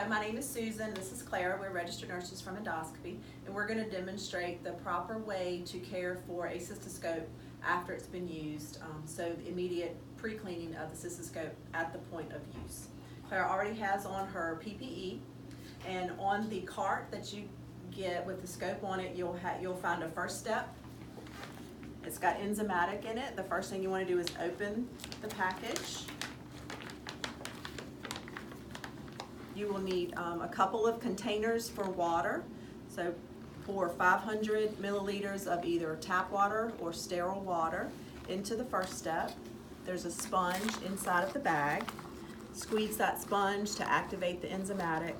Hi, my name is Susan. This is Clara. We're registered nurses from endoscopy, and we're going to demonstrate the proper way to care for a cystoscope after it's been used. So the immediate pre-cleaning of the cystoscope at the point of use. Clara already has on her PPE, and on the cart that you get with the scope on it, you'll find a first step. It's got enzymatic in it. The first thing you want to do is open the package. You will need a couple of containers for water. So pour 500 milliliters of either tap water or sterile water into the first step. There's a sponge inside of the bag. Squeeze that sponge to activate the enzymatic.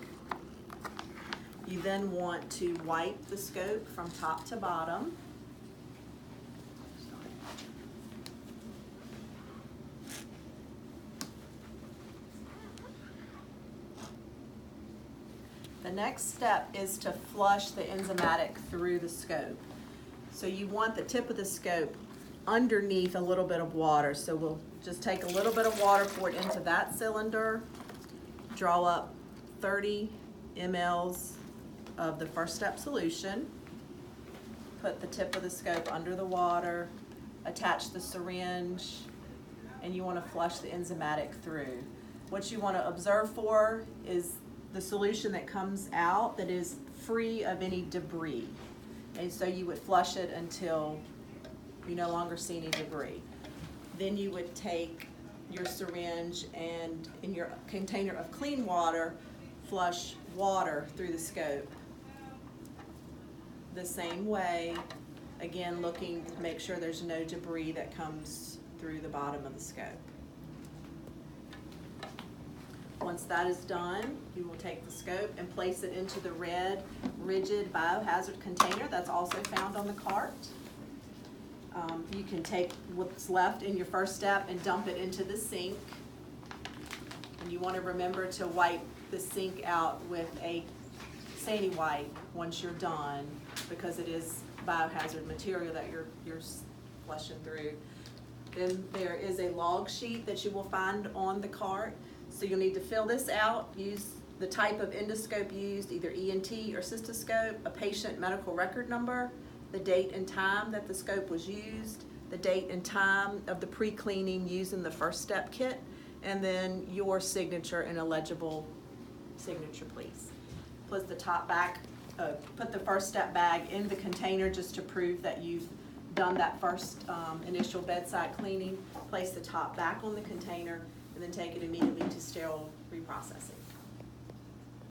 You then want to wipe the scope from top to bottom. The next step is to flush the enzymatic through the scope. So you want the tip of the scope underneath a little bit of water. So we'll just take a little bit of water, pour it into that cylinder, draw up 30 mLs of the first step solution, put the tip of the scope under the water, attach the syringe, and you want to flush the enzymatic through. What you want to observe for is the solution that comes out that is free of any debris. And so you would flush it until you no longer see any debris. Then you would take your syringe and in your container of clean water, flush water through the scope. The same way, again, looking to make sure there's no debris that comes through the bottom of the scope. Once that is done, you will take the scope and place it into the red, rigid biohazard container that's also found on the cart. You can take what's left in your first step and dump it into the sink. And you want to remember to wipe the sink out with a sandy wipe once you're done, because it is biohazard material that you're flushing through. Then there is a log sheet that you will find on the cart. So you'll need to fill this out, use the type of endoscope used, either ENT or cystoscope, a patient medical record number, the date and time that the scope was used, the date and time of the pre-cleaning using the first step kit, and then your signature and a legible signature, please. Put the top back, put the first step bag in the container just to prove that you've done that first initial bedside cleaning. Place the top back on the container, and then take it immediately to sterile reprocessing.